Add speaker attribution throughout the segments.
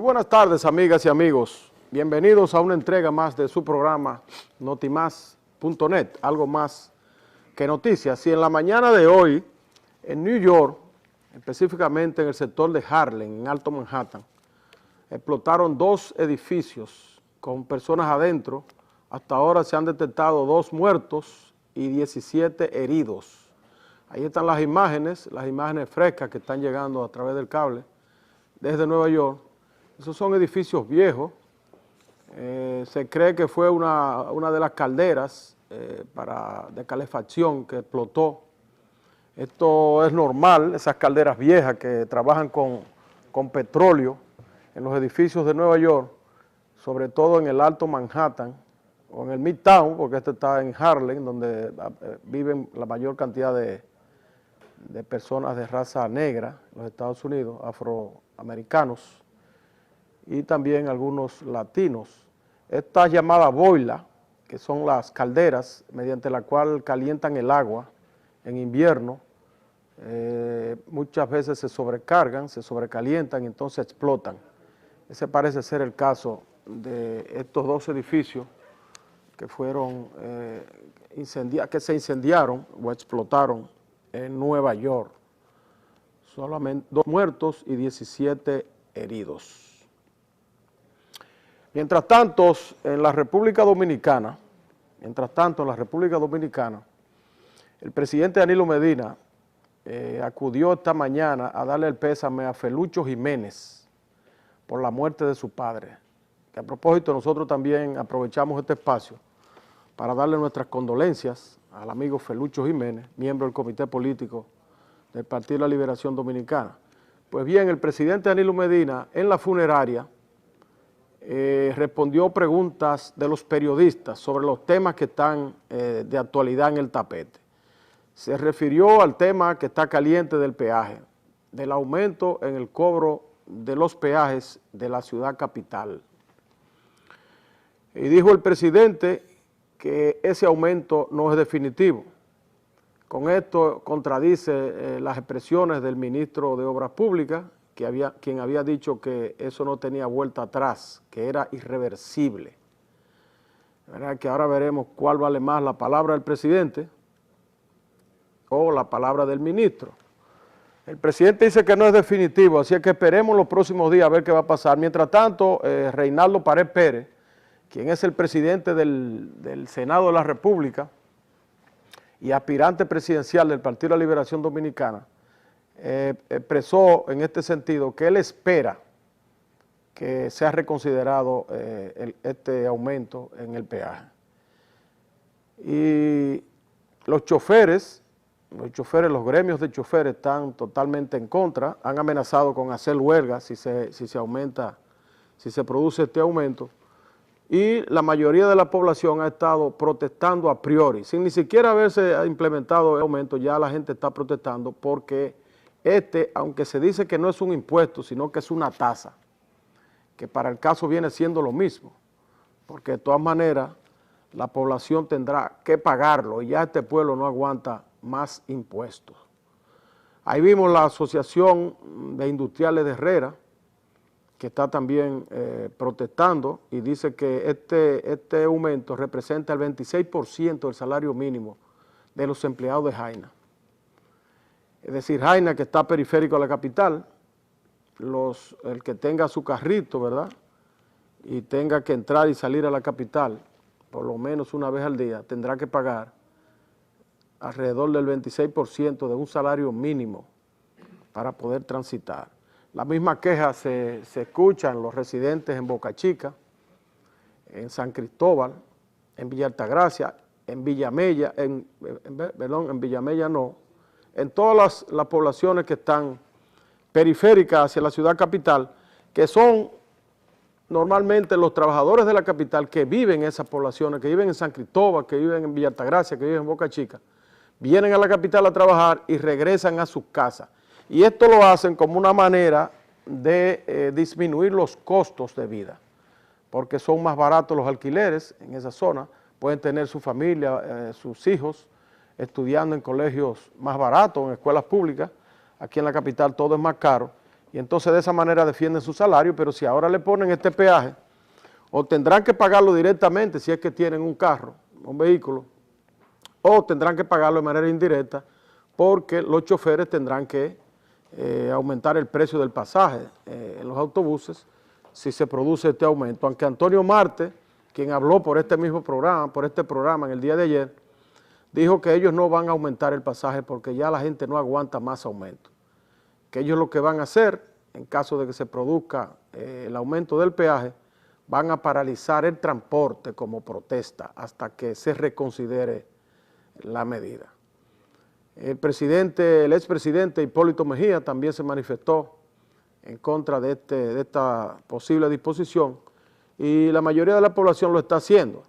Speaker 1: buenas tardes, amigas y amigos. Bienvenidos a una entrega más de su programa Notimas.net, algo más que noticias. Y en la mañana de hoy, en New York, específicamente en el sector de Harlem, en Alto Manhattan, explotaron dos edificios con personas adentro. Hasta ahora se han detectado 2 muertos y 17 heridos. Ahí están las imágenes frescas que están llegando a través del cable desde Nueva York. Esos son edificios viejos. Se cree que fue una de las calderas de calefacción que explotó. Esto es normal, esas calderas viejas que trabajan con petróleo en los edificios de Nueva York, sobre todo en el Alto Manhattan o en el Midtown, porque este está en Harlem, donde viven la mayor cantidad de personas de raza negra en los Estados Unidos, afroamericanos, y también algunos latinos. Estas llamadas boilas, que son las calderas mediante la cual calientan el agua en invierno, muchas veces se sobrecargan, se sobrecalientan y entonces explotan. Ese parece ser el caso de estos 2 edificios que fueron que se incendiaron o explotaron en Nueva York. Solamente 2 muertos y 17 heridos. Mientras tanto, en la República Dominicana, el presidente Danilo Medina acudió esta mañana a darle el pésame a Felucho Jiménez por la muerte de su padre. Que a propósito, nosotros también aprovechamos este espacio para darle nuestras condolencias al amigo Felucho Jiménez, miembro del Comité Político del Partido de la Liberación Dominicana. Pues bien, el presidente Danilo Medina en la funeraria respondió preguntas de los periodistas sobre los temas que están de actualidad en el tapete. Se refirió al tema que está caliente del peaje, del aumento en el cobro de los peajes de la ciudad capital. Y dijo el presidente que ese aumento no es definitivo. Con esto contradice las expresiones del ministro de Obras Públicas, quien había dicho que eso no tenía vuelta atrás, que era irreversible. ¿Verdad? Que ahora veremos cuál vale más, la palabra del presidente o la palabra del ministro. El presidente dice que no es definitivo, así que esperemos los próximos días a ver qué va a pasar. Mientras tanto, Reinaldo Pared Pérez, quien es el presidente del Senado de la República y aspirante presidencial del Partido de la Liberación Dominicana, expresó en este sentido que él espera que sea reconsiderado este aumento en el peaje. Y los gremios de choferes están totalmente en contra, han amenazado con hacer huelga si se produce este aumento, y la mayoría de la población ha estado protestando a priori, sin ni siquiera haberse implementado el aumento. Ya la gente está protestando porque aunque se dice que no es un impuesto, sino que es una tasa, que para el caso viene siendo lo mismo, porque de todas maneras la población tendrá que pagarlo y ya este pueblo no aguanta más impuestos. Ahí vimos la Asociación de Industriales de Herrera, que está también protestando y dice que este aumento representa el 26% del salario mínimo de los empleados de Jaina. Es decir, Jaina, que está periférico a la capital, el que tenga su carrito, ¿verdad?, y tenga que entrar y salir a la capital por lo menos una vez al día, tendrá que pagar alrededor del 26% de un salario mínimo para poder transitar. La misma queja se escucha en los residentes en Boca Chica, en San Cristóbal, en Villa Altagracia, en Villamella, en Villamella no, en todas las poblaciones que están periféricas hacia la ciudad capital, que son normalmente los trabajadores de la capital que viven en esas poblaciones, que viven en San Cristóbal, que viven en Villa Altagracia, que viven en Boca Chica, vienen a la capital a trabajar y regresan a sus casas. Y esto lo hacen como una manera de disminuir los costos de vida, porque son más baratos los alquileres en esa zona, pueden tener su familia, sus hijos, estudiando en colegios más baratos, en escuelas públicas. Aquí en la capital todo es más caro, y entonces de esa manera defienden su salario, pero si ahora le ponen este peaje, o tendrán que pagarlo directamente si es que tienen un carro, un vehículo, o tendrán que pagarlo de manera indirecta porque los choferes tendrán que aumentar el precio del pasaje en los autobuses si se produce este aumento. Aunque Antonio Marte, quien habló por este mismo programa, por este programa en el día de ayer, dijo que ellos no van a aumentar el pasaje porque ya la gente no aguanta más aumento. Que ellos lo que van a hacer, en caso de que se produzca el aumento del peaje, van a paralizar el transporte como protesta hasta que se reconsidere la medida. El expresidente Hipólito Mejía también se manifestó en contra de esta posible disposición y la mayoría de la población lo está haciendo.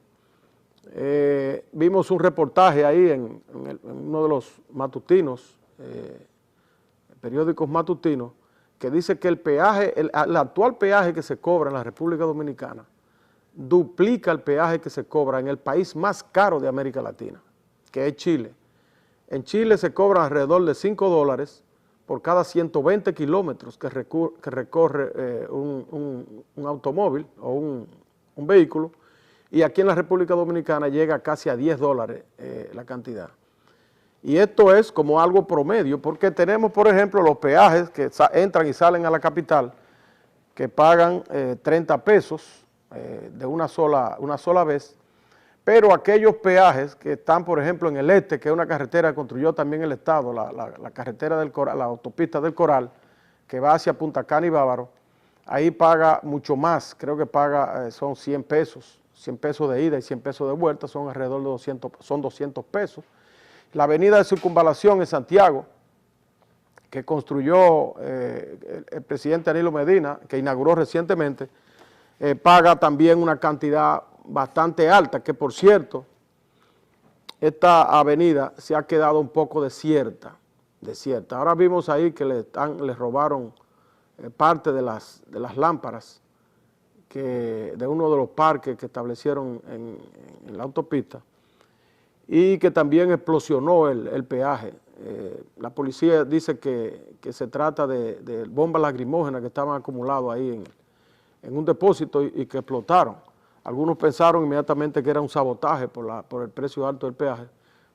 Speaker 1: Vimos un reportaje ahí en uno de los matutinos, periódicos matutinos, que dice que el actual peaje que se cobra en la República Dominicana duplica el peaje que se cobra en el país más caro de América Latina, que es Chile. En Chile se cobra alrededor de $5 por cada 120 kilómetros que recorre un automóvil o un vehículo, y aquí en la República Dominicana llega casi a $10 la cantidad. Y esto es como algo promedio, porque tenemos, por ejemplo, los peajes que entran y salen a la capital, que pagan 30 pesos de una sola vez, pero aquellos peajes que están, por ejemplo, en el este, que es una carretera que construyó también el Estado, la carretera del Coral, la autopista del Coral, que va hacia Punta Cana y Bávaro, ahí paga mucho más, creo que paga, son 100 pesos de ida y 100 pesos de vuelta, son alrededor de 200 pesos. La avenida de Circunvalación en Santiago, que construyó el presidente Danilo Medina, que inauguró recientemente, paga también una cantidad bastante alta, que por cierto, esta avenida se ha quedado un poco desierta. Ahora vimos ahí que le robaron parte de las lámparas de uno de los parques que establecieron en la autopista, y que también explosionó el peaje. La policía dice que se trata de bombas lacrimógenas que estaban acumuladas ahí en un depósito y que explotaron. Algunos pensaron inmediatamente que era un sabotaje por el precio alto del peaje,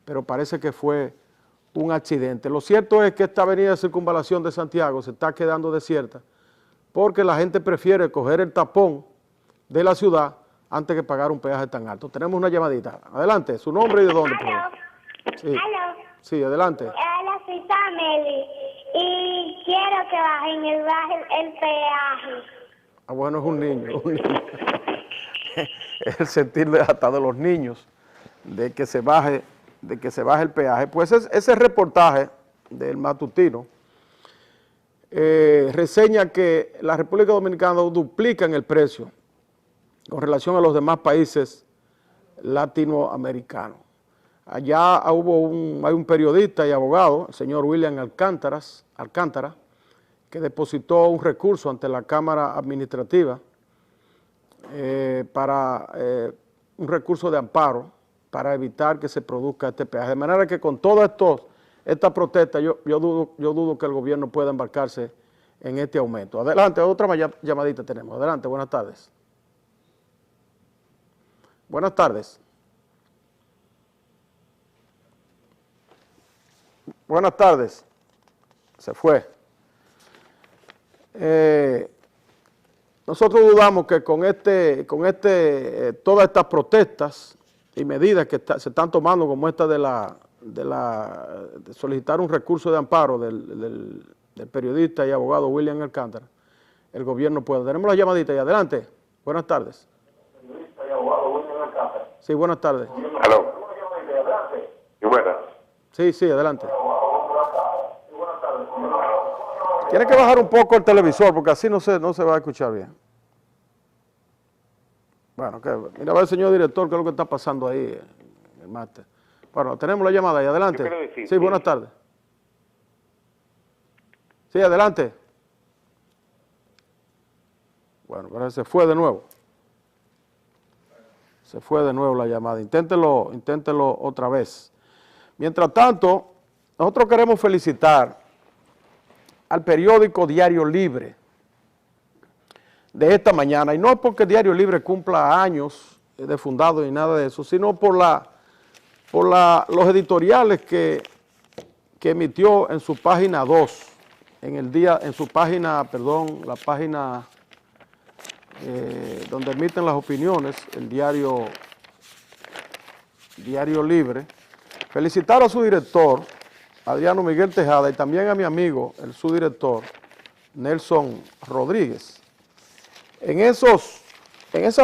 Speaker 1: pero parece que fue un accidente. Lo cierto es que esta avenida de Circunvalación de Santiago se está quedando desierta porque la gente prefiere coger el tapón de la ciudad antes que pagar un peaje tan alto. Tenemos una llamadita. Adelante, su nombre y de dónde. Sí. Sí, adelante.
Speaker 2: Hola, soy Pameli y quiero que bajen el peaje.
Speaker 1: Ah, bueno, es un niño. Es el sentir hasta de los niños de que se baje el peaje. Pues ese reportaje del matutino reseña que la República Dominicana duplica en el precio con relación a los demás países latinoamericanos. Allá hay un periodista y abogado, el señor William Alcántara, que depositó un recurso ante la Cámara Administrativa para un recurso de amparo para evitar que se produzca este peaje. De manera que con toda esta protesta yo dudo que el gobierno pueda embarcarse en este aumento. Adelante, otra llamadita tenemos. Adelante, buenas tardes. Buenas tardes. Buenas tardes. Se fue. Nosotros dudamos que con todas estas protestas y medidas que se están tomando, como esta de solicitar un recurso de amparo del periodista y abogado William Alcántara, el gobierno pueda. Tenemos la llamadita y adelante. Buenas tardes. Sí, buenas tardes.
Speaker 3: Aló. ¿Y buenas?
Speaker 1: Sí, adelante. Tiene que bajar un poco el televisor porque así no se va a escuchar bien. Bueno, mira a ver, señor director, qué es lo que está pasando ahí en el máster. Bueno, tenemos la llamada ahí, adelante. Sí, buenas tardes. Sí, adelante. Bueno, pero se fue de nuevo. Se fue de nuevo la llamada. Inténtelo otra vez. Mientras tanto, nosotros queremos felicitar al periódico Diario Libre de esta mañana, y no es porque Diario Libre cumpla años de fundado ni nada de eso, sino por los editoriales que emitió en su página 2, en su página, perdón, la página donde emiten las opiniones, el Diario Libre. Felicitar a su director, Adriano Miguel Tejada, y también a mi amigo, el subdirector, Nelson Rodríguez. En esas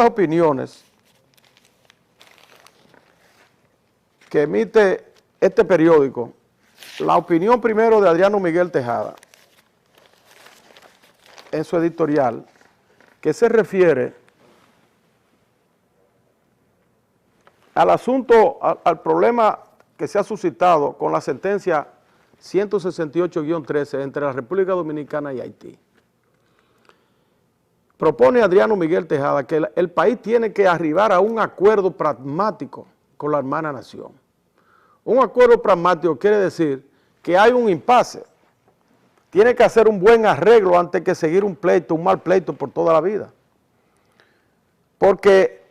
Speaker 1: opiniones que emite este periódico, la opinión primero de Adriano Miguel Tejada, en su editorial, que se refiere al asunto, al problema que se ha suscitado con la sentencia 168-13 entre la República Dominicana y Haití. Propone Adriano Miguel Tejada que el país tiene que arribar a un acuerdo pragmático con la hermana nación. Un acuerdo pragmático quiere decir que hay un impasse. Tiene que hacer un buen arreglo antes que seguir un pleito, un mal pleito por toda la vida. Porque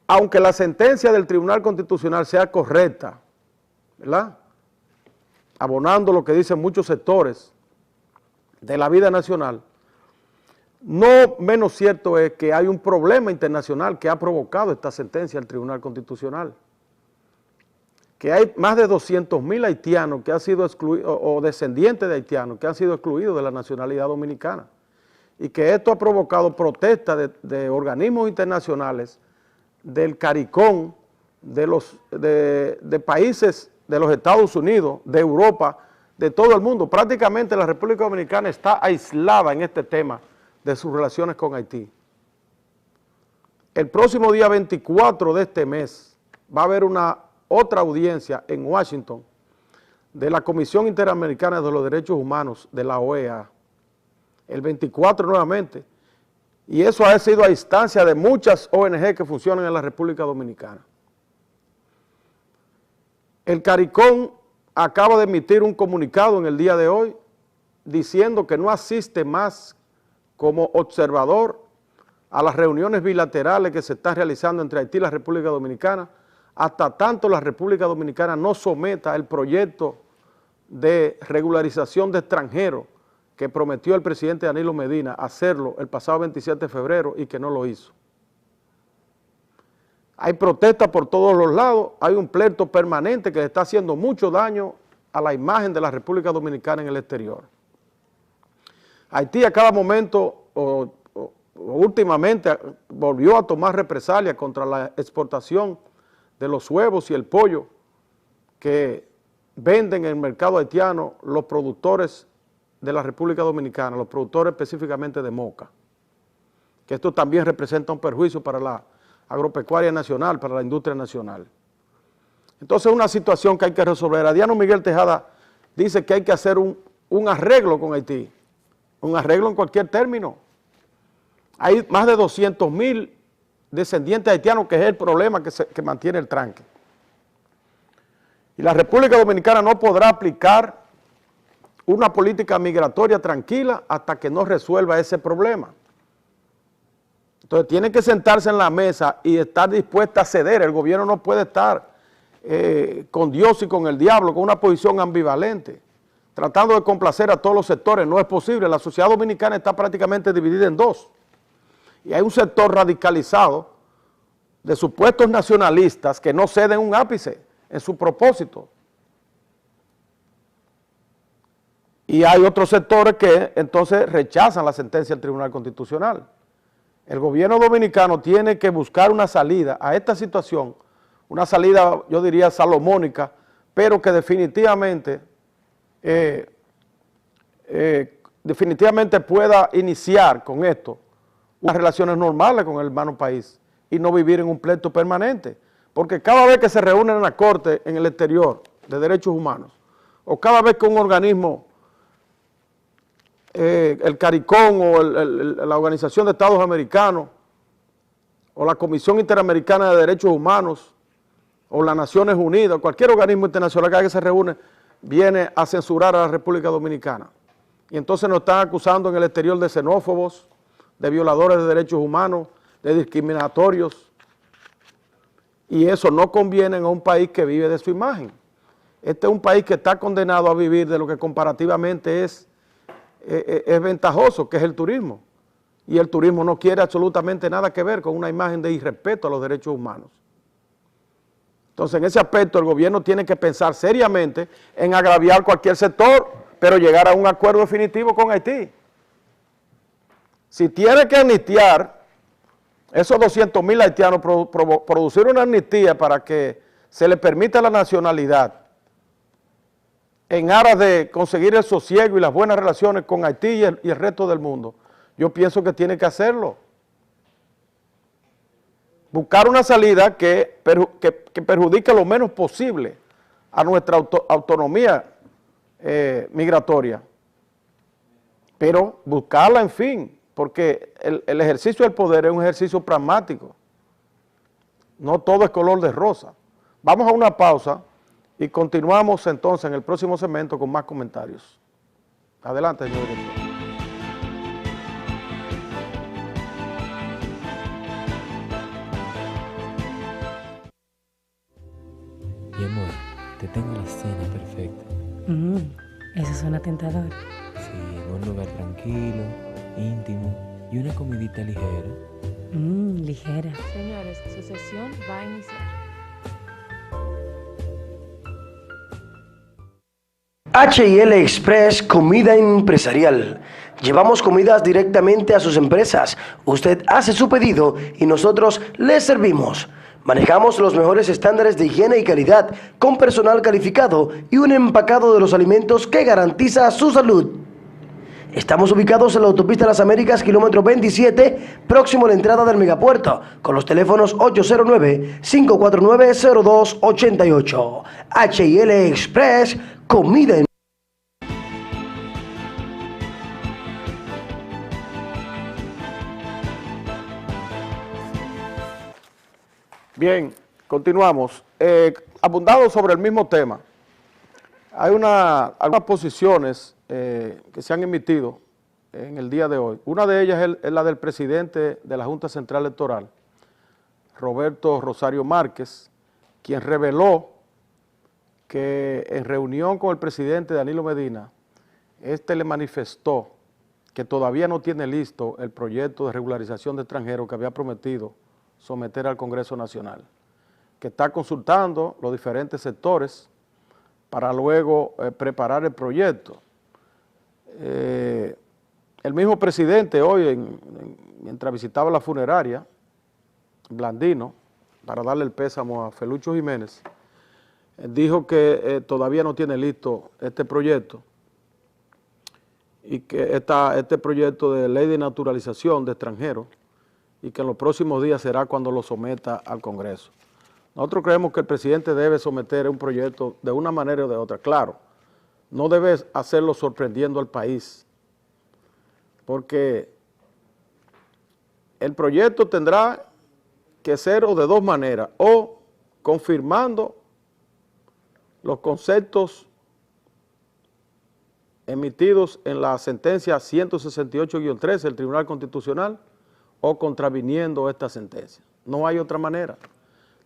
Speaker 1: aunque la sentencia del Tribunal Constitucional sea correcta, ¿verdad?, abonando lo que dicen muchos sectores de la vida nacional, no menos cierto es que hay un problema internacional que ha provocado esta sentencia del Tribunal Constitucional. Que hay más de 200.000 haitianos que han sido excluidos, o descendientes de haitianos que han sido excluidos de la nacionalidad dominicana. Y que esto ha provocado protestas de organismos internacionales, del CARICOM, de países de los Estados Unidos, de Europa, de todo el mundo. Prácticamente la República Dominicana está aislada en este tema de sus relaciones con Haití. El próximo día 24 de este mes va a haber otra audiencia en Washington de la Comisión Interamericana de los Derechos Humanos de la OEA, el 24 nuevamente, y eso ha sido a instancia de muchas ONG que funcionan en la República Dominicana. El CARICOM acaba de emitir un comunicado en el día de hoy diciendo que no asiste más como observador a las reuniones bilaterales que se están realizando entre Haití y la República Dominicana, hasta tanto la República Dominicana no someta el proyecto de regularización de extranjeros que prometió el presidente Danilo Medina hacerlo el pasado 27 de febrero y que no lo hizo. Hay protestas por todos los lados, hay un pleito permanente que le está haciendo mucho daño a la imagen de la República Dominicana en el exterior. Haití a cada momento, últimamente, volvió a tomar represalias contra la exportación de los huevos y el pollo que venden en el mercado haitiano los productores de la República Dominicana, los productores específicamente de Moca, que esto también representa un perjuicio para la agropecuaria nacional, para la industria nacional. Entonces es una situación que hay que resolver. Adriano Miguel Tejada dice que hay que hacer un arreglo con Haití, un arreglo en cualquier término. Hay más de 200.000 descendientes haitianos, que es el problema que mantiene el tranque. Y la República Dominicana no podrá aplicar una política migratoria tranquila hasta que no resuelva ese problema. Entonces tiene que sentarse en la mesa y estar dispuesta a ceder. El gobierno no puede estar con Dios y con el diablo, con una posición ambivalente, tratando de complacer a todos los sectores. No es posible. La sociedad dominicana está prácticamente dividida en dos. Y hay un sector radicalizado de supuestos nacionalistas que no ceden un ápice en su propósito. Y hay otros sectores que entonces rechazan la sentencia del Tribunal Constitucional. El gobierno dominicano tiene que buscar una salida a esta situación, una salida, yo diría, salomónica, pero que definitivamente pueda iniciar con esto unas relaciones normales con el hermano país y no vivir en un pleito permanente. Porque cada vez que se reúnen en la Corte en el exterior de Derechos Humanos, o cada vez que un organismo, el CARICOM o la Organización de Estados Americanos, o la Comisión Interamericana de Derechos Humanos, o las Naciones Unidas, cualquier organismo internacional que se reúne, viene a censurar a la República Dominicana. Y entonces nos están acusando en el exterior de xenófobos, de violadores de derechos humanos, de discriminatorios. Y eso no conviene a un país que vive de su imagen. Este es un país que está condenado a vivir de lo que comparativamente es ventajoso, que es el turismo. Y el turismo no quiere absolutamente nada que ver con una imagen de irrespeto a los derechos humanos. Entonces, en ese aspecto, el gobierno tiene que pensar seriamente en agraviar cualquier sector, pero llegar a un acuerdo definitivo con Haití. Si tiene que amnistiar esos 200,000 haitianos, producir una amnistía para que se le permita la nacionalidad en aras de conseguir el sosiego y las buenas relaciones con Haití y el resto del mundo, yo pienso que tiene que hacerlo. Buscar una salida que perjudique lo menos posible a nuestra autonomía migratoria, pero buscarla, en fin, porque el ejercicio del poder es un ejercicio pragmático, no todo es color de rosa. Vamos a una pausa y continuamos entonces en el próximo segmento con más comentarios. Adelante, señor director.
Speaker 4: Mi amor, te tengo la cena perfecta.
Speaker 5: Eso suena tentador.
Speaker 4: Sí, en un lugar tranquilo, íntimo y una comidita ligera.
Speaker 5: Ligera.
Speaker 6: Señores, su sesión va a iniciar.
Speaker 7: H&L Express Comida Empresarial. Llevamos comidas directamente a sus empresas. Usted hace su pedido y nosotros le servimos. Manejamos los mejores estándares de higiene y calidad con personal calificado y un empacado de los alimentos que garantiza su salud. Estamos ubicados en la autopista Las Américas, kilómetro 27, próximo a la entrada del megapuerto, con los teléfonos 809-549-0288. H&L Express, comida en...
Speaker 1: Bien, continuamos. Abundado sobre el mismo tema. Hay algunas posiciones que se han emitido en el día de hoy. Una de ellas es la del presidente de la Junta Central Electoral, Roberto Rosario Márquez, quien reveló que en reunión con el presidente Danilo Medina, este le manifestó que todavía no tiene listo el proyecto de regularización de extranjeros que había prometido someter al Congreso Nacional, que está consultando los diferentes sectores para luego preparar el proyecto. El mismo presidente hoy, mientras visitaba la funeraria, Blandino, para darle el pésamo a Felucho Jiménez, dijo que todavía no tiene listo este proyecto y que este proyecto de ley de naturalización de extranjeros y que en los próximos días será cuando lo someta al Congreso. Nosotros creemos que el presidente debe someter un proyecto de una manera o de otra. Claro, no debe hacerlo sorprendiendo al país, porque el proyecto tendrá que ser o de dos maneras, o confirmando los conceptos emitidos en la sentencia 168-13 del Tribunal Constitucional, o contraviniendo esta sentencia. No hay otra manera.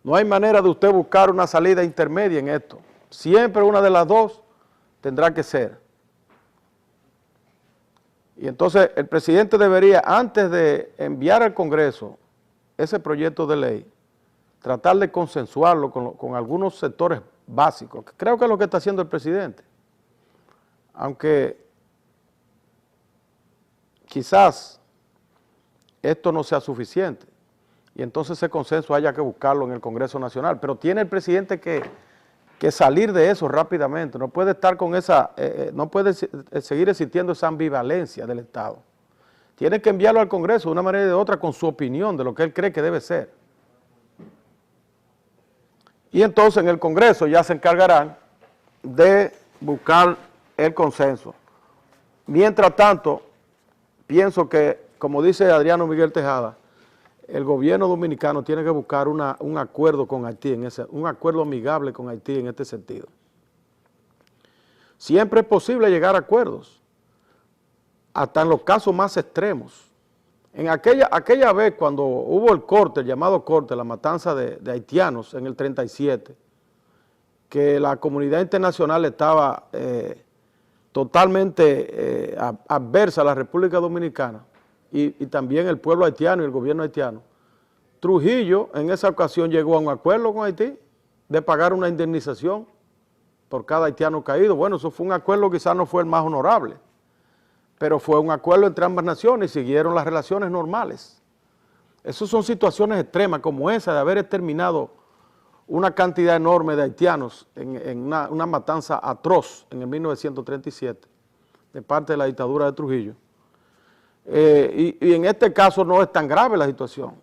Speaker 1: No hay manera de usted buscar una salida intermedia en esto. Siempre una de las dos tendrá que ser. Y entonces el presidente debería, antes de enviar al Congreso ese proyecto de ley, tratar de consensuarlo con algunos sectores básicos, que creo que es lo que está haciendo el presidente. Aunque quizás esto no sea suficiente y entonces ese consenso haya que buscarlo en el Congreso Nacional, pero tiene el presidente que salir de eso rápidamente, no puede estar con no puede seguir existiendo esa ambivalencia del Estado. Tiene que enviarlo al Congreso de una manera o de otra con su opinión de lo que él cree que debe ser. Y entonces en el Congreso ya se encargarán de buscar el consenso. Mientras tanto, pienso que, como dice Adriano Miguel Tejada, el gobierno dominicano tiene que buscar un acuerdo con Haití, un acuerdo amigable con Haití en este sentido. Siempre es posible llegar a acuerdos, hasta en los casos más extremos. En aquella vez cuando hubo el corte, el llamado corte, la matanza de haitianos en el 37, que la comunidad internacional estaba totalmente adversa a la República Dominicana y también el pueblo haitiano y el gobierno haitiano, Trujillo en esa ocasión llegó a un acuerdo con Haití de pagar una indemnización por cada haitiano caído. Bueno, eso fue un acuerdo, quizás no fue el más honorable, pero fue un acuerdo entre ambas naciones y siguieron las relaciones normales. Esas son situaciones extremas como esa de haber exterminado una cantidad enorme de haitianos en una matanza atroz en el 1937 de parte de la dictadura de Trujillo. Y en este caso no es tan grave la situación,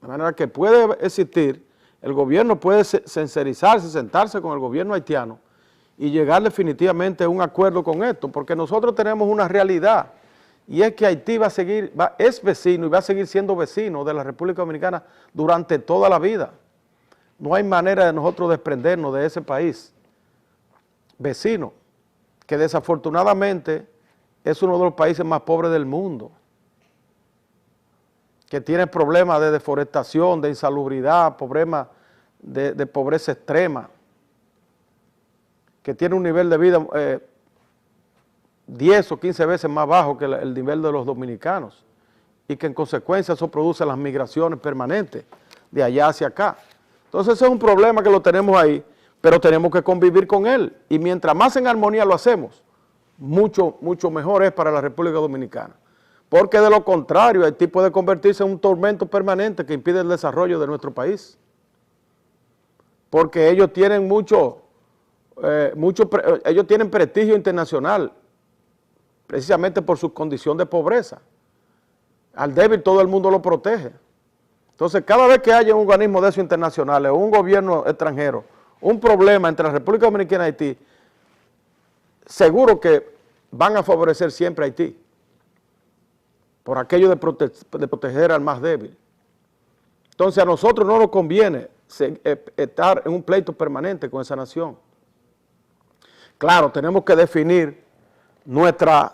Speaker 1: de manera que puede existir, el gobierno puede sincerizarse, sentarse con el gobierno haitiano y llegar definitivamente a un acuerdo con esto, porque nosotros tenemos una realidad, y es que Haití es vecino y va a seguir siendo vecino de la República Dominicana durante toda la vida. No hay manera de nosotros desprendernos de ese país vecino, que desafortunadamente es uno de los países más pobres del mundo, que tiene problemas de deforestación, de insalubridad, problemas de pobreza extrema, que tiene un nivel de vida 10 o 15 veces más bajo que el nivel de los dominicanos, y que en consecuencia eso produce las migraciones permanentes de allá hacia acá. Entonces ese es un problema que lo tenemos ahí, pero tenemos que convivir con él, y mientras más en armonía lo hacemos, mucho mejor es para la República Dominicana, porque de lo contrario Haití puede convertirse en un tormento permanente que impide el desarrollo de nuestro país, porque ellos tienen ellos tienen prestigio internacional, precisamente por su condición de pobreza. Al débil todo el mundo lo protege. Entonces, cada vez que haya un organismo de esos internacionales o un gobierno extranjero, un problema entre la República Dominicana y Haití, seguro que van a favorecer siempre a Haití, por aquello de proteger al más débil. Entonces, a nosotros no nos conviene estar en un pleito permanente con esa nación. Claro, tenemos que definir nuestro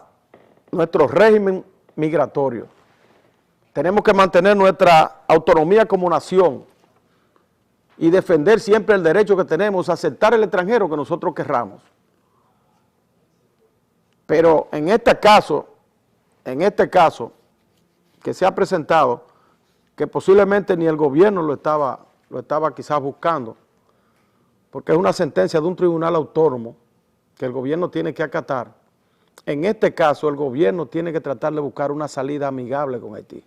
Speaker 1: régimen migratorio. Tenemos que mantener nuestra autonomía como nación y defender siempre el derecho que tenemos a aceptar el extranjero que nosotros querramos. Pero en este caso que se ha presentado, que posiblemente ni el gobierno lo estaba quizás buscando, porque es una sentencia de un tribunal autónomo que el gobierno tiene que acatar. En este caso, el gobierno tiene que tratar de buscar una salida amigable con Haití,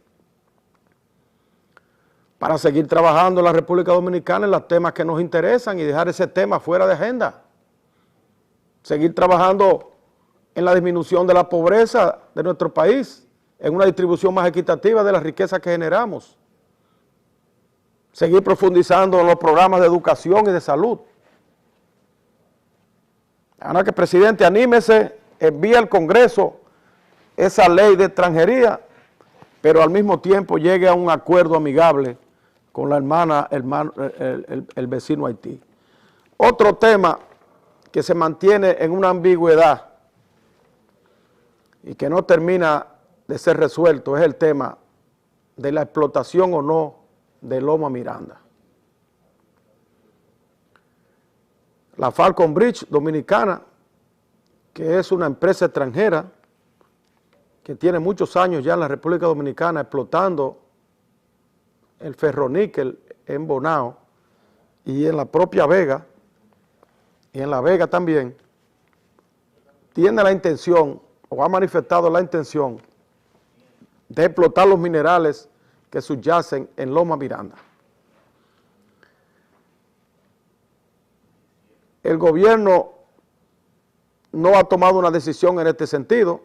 Speaker 1: para seguir trabajando en la República Dominicana en los temas que nos interesan y dejar ese tema fuera de agenda. Seguir trabajando en la disminución de la pobreza de nuestro país, en una distribución más equitativa de las riquezas que generamos. Seguir profundizando en los programas de educación y de salud. Ahora que, presidente, anímese, envíe al Congreso esa ley de extranjería, pero al mismo tiempo llegue a un acuerdo amigable con la el vecino Haití. Otro tema que se mantiene en una ambigüedad y que no termina de ser resuelto es el tema de la explotación o no de Loma Miranda. La Falcon Bridge Dominicana, que es una empresa extranjera que tiene muchos años ya en la República Dominicana explotando el ferroníquel en Bonao y en la propia Vega, y en La Vega también, tiene la intención o ha manifestado la intención de explotar los minerales que subyacen en Loma Miranda. El gobierno no ha tomado una decisión en este sentido.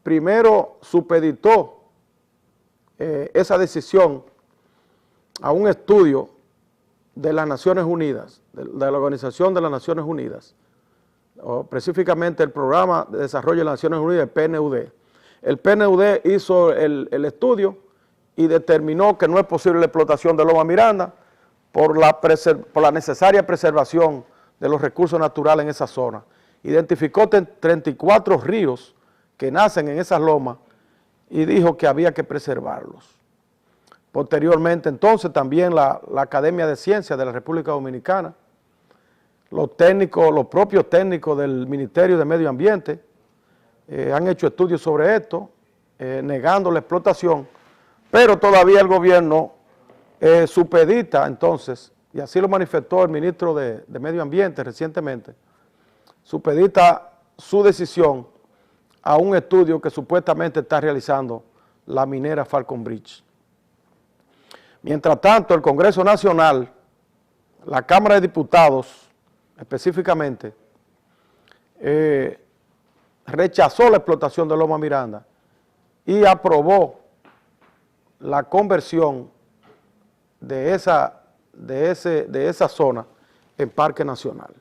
Speaker 1: Primero supeditó esa decisión a un estudio de las Naciones Unidas, de la Organización de las Naciones Unidas, o específicamente el Programa de Desarrollo de las Naciones Unidas, el PNUD. El PNUD hizo el estudio y determinó que no es posible la explotación de Loma Miranda por la necesaria preservación de los recursos naturales en esa zona. identificó 34 ríos que nacen en esas lomas y dijo que había que preservarlos. Posteriormente, entonces, también la Academia de Ciencias de la República Dominicana, los propios técnicos del Ministerio de Medio Ambiente han hecho estudios sobre esto, negando la explotación, pero todavía el gobierno supedita entonces, y así lo manifestó el ministro de Medio Ambiente recientemente, supedita su decisión a un estudio que supuestamente está realizando la minera Falconbridge. Mientras tanto, el Congreso Nacional, la Cámara de Diputados específicamente, rechazó la explotación de Loma Miranda y aprobó la conversión de esa zona en Parque Nacional.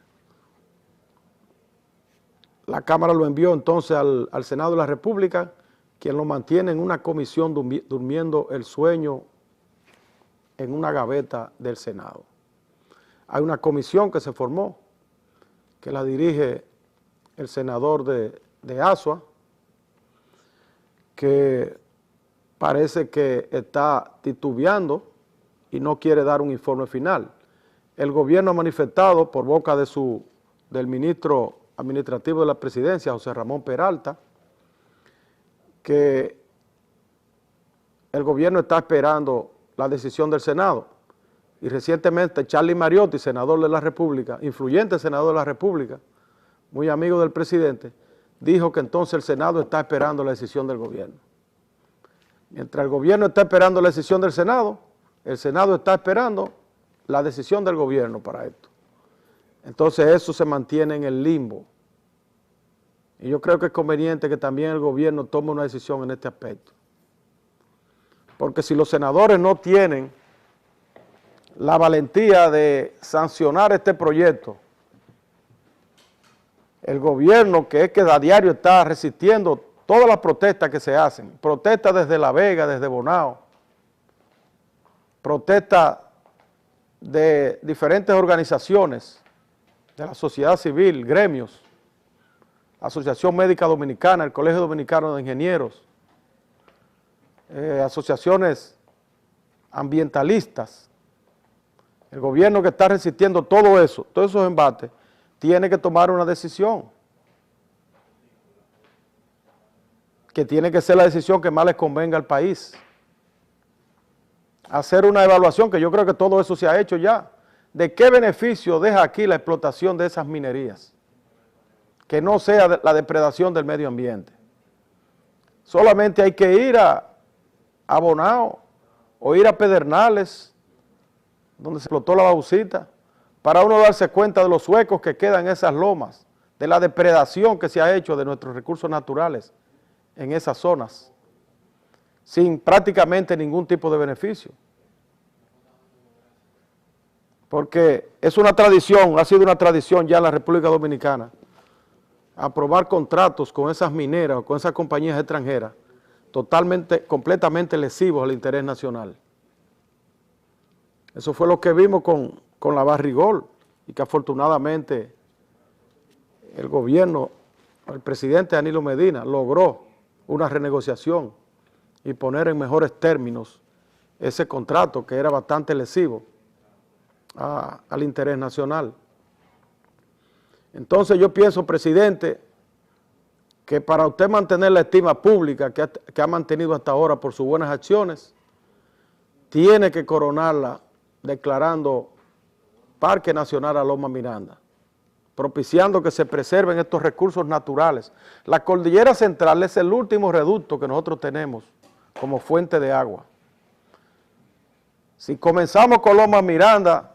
Speaker 1: La Cámara lo envió entonces al Senado de la República, quien lo mantiene en una comisión durmiendo el sueño en una gaveta del Senado. Hay una comisión que se formó, que la dirige el senador de Asua, que parece que está titubeando y no quiere dar un informe final. El gobierno ha manifestado por boca del ministro administrativo de la presidencia, José Ramón Peralta, que el gobierno está esperando la decisión del Senado. Y recientemente Charlie Mariotti, senador de la República, influyente senador de la República, muy amigo del presidente, dijo que entonces el Senado está esperando la decisión del gobierno. Mientras el gobierno está esperando la decisión del Senado, el Senado está esperando la decisión del gobierno para esto. Entonces eso se mantiene en el limbo. Y yo creo que es conveniente que también el gobierno tome una decisión en este aspecto. Porque si los senadores no tienen la valentía de sancionar este proyecto, el gobierno, que es que a diario está resistiendo todas las protestas que se hacen, protestas desde La Vega, desde Bonao, protestas de diferentes organizaciones de la sociedad civil, gremios, Asociación Médica Dominicana, el Colegio Dominicano de Ingenieros, asociaciones ambientalistas. El gobierno que está resistiendo todo eso, todos esos embates, tiene que tomar una decisión, que tiene que ser la decisión que más les convenga al país. Hacer una evaluación, que yo creo que todo eso se ha hecho ya, de qué beneficio deja aquí la explotación de esas minerías, que no sea la depredación del medio ambiente. Solamente hay que ir a Bonao o ir a Pedernales, donde se explotó la bauxita, para uno darse cuenta de los huecos que quedan en esas lomas, de la depredación que se ha hecho de nuestros recursos naturales en esas zonas, sin prácticamente ningún tipo de beneficio. Porque es una tradición, ha sido una tradición ya en la República Dominicana, aprobar contratos con esas mineras o con esas compañías extranjeras, completamente lesivos al interés nacional. Eso fue lo que vimos con la Barrigol, y que afortunadamente el gobierno, el presidente Danilo Medina, logró una renegociación y poner en mejores términos ese contrato que era bastante lesivo al interés nacional. Entonces yo pienso, presidente, que para usted mantener la estima pública que ha mantenido hasta ahora por sus buenas acciones, tiene que coronarla declarando Parque Nacional a Loma Miranda, propiciando que se preserven estos recursos naturales. La Cordillera Central es el último reducto que nosotros tenemos como fuente de agua. Si comenzamos con Loma Miranda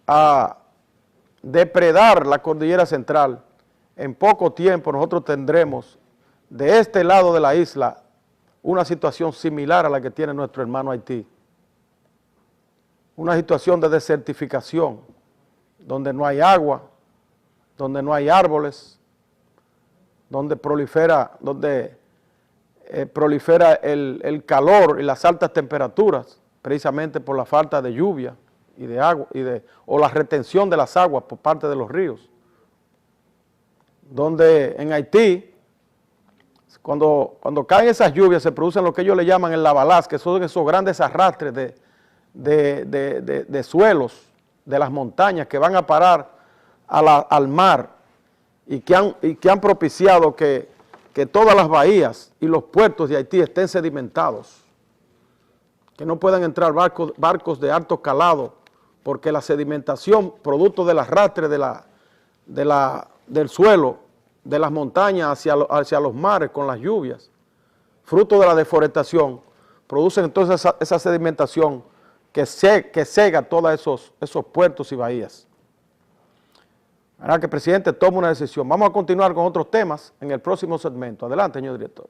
Speaker 1: a depredar la Cordillera Central, en poco tiempo nosotros tendremos de este lado de la isla una situación similar a la que tiene nuestro hermano Haití. Una situación de desertificación, donde no hay agua, donde no hay árboles, donde prolifera el calor y las altas temperaturas, precisamente por la falta de lluvia y de agua, o la retención de las aguas por parte de los ríos. donde en Haití, cuando caen esas lluvias, se producen lo que ellos le llaman el lavalaz, que son esos grandes arrastres de suelos de las montañas que van a parar al mar y que han propiciado que todas las bahías y los puertos de Haití estén sedimentados, que no puedan entrar barcos de alto calado, porque la sedimentación, producto del arrastre del suelo, de las montañas hacia los mares con las lluvias, fruto de la deforestación, producen entonces esa sedimentación que cega todos esos puertos y bahías. Ahora que el presidente toma una decisión. Vamos a continuar con otros temas en el próximo segmento. Adelante, señor director.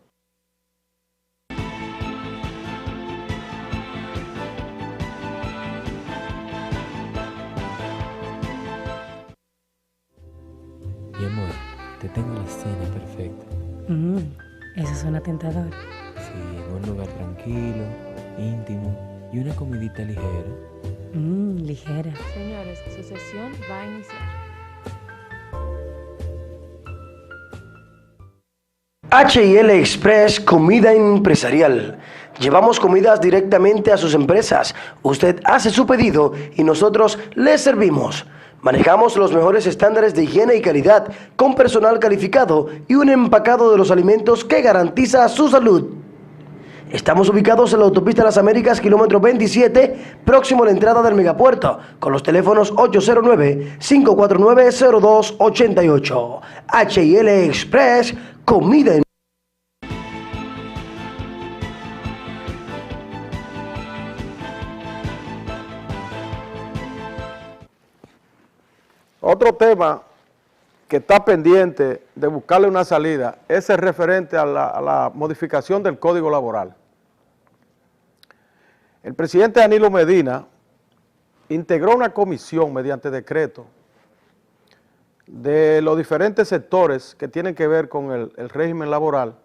Speaker 4: Mi amor, te tengo la cena perfecta.
Speaker 5: Eso suena tentador.
Speaker 4: Sí, en un lugar tranquilo, íntimo y una comidita ligera.
Speaker 5: Ligera.
Speaker 6: Señores, su sesión va a iniciar.
Speaker 7: H&L Express Comida Empresarial. Llevamos comidas directamente a sus empresas. Usted hace su pedido y nosotros le servimos. Manejamos los mejores estándares de higiene y calidad, con personal calificado y un empacado de los alimentos que garantiza su salud. Estamos ubicados en la autopista Las Américas, kilómetro 27, próximo a la entrada del megapuerto, con los teléfonos 809-549-0288. H&L Express, comida en...
Speaker 1: Otro tema que está pendiente de buscarle una salida es el referente a la modificación del Código Laboral. El presidente Danilo Medina integró una comisión mediante decreto de los diferentes sectores que tienen que ver con el régimen laboral,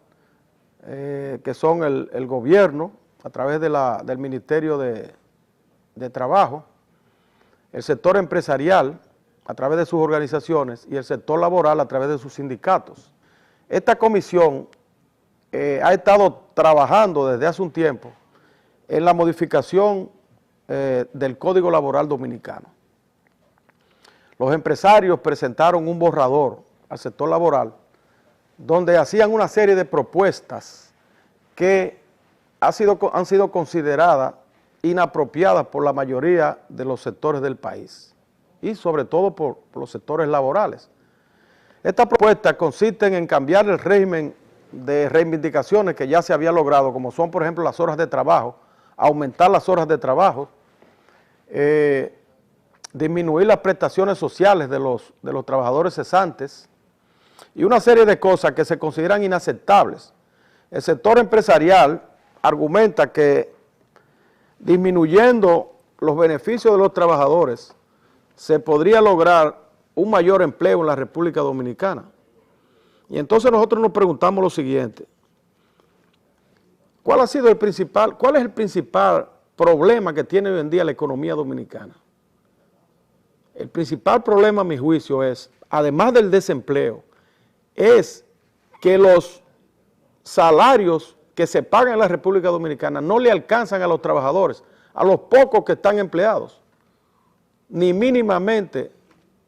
Speaker 1: que son el gobierno a través del Ministerio de Trabajo, el sector empresarial a través de sus organizaciones y el sector laboral a través de sus sindicatos. Esta comisión ha estado trabajando desde hace un tiempo en la modificación del Código Laboral Dominicano. Los empresarios presentaron un borrador al sector laboral donde hacían una serie de propuestas que han sido consideradas inapropiadas por la mayoría de los sectores del país y sobre todo por los sectores laborales. Esta propuesta consiste en cambiar el régimen de reivindicaciones que ya se había logrado, como son, por ejemplo, las horas de trabajo, aumentar las horas de trabajo, disminuir las prestaciones sociales de los trabajadores cesantes y una serie de cosas que se consideran inaceptables. El sector empresarial argumenta que disminuyendo los beneficios de los trabajadores se podría lograr un mayor empleo en la República Dominicana. Y entonces nosotros nos preguntamos lo siguiente: cuál es el principal problema que tiene hoy en día la economía dominicana? El principal problema, a mi juicio, es, además del desempleo, es que los salarios que se pagan en la República Dominicana no le alcanzan a los trabajadores, a los pocos que están empleados, ni mínimamente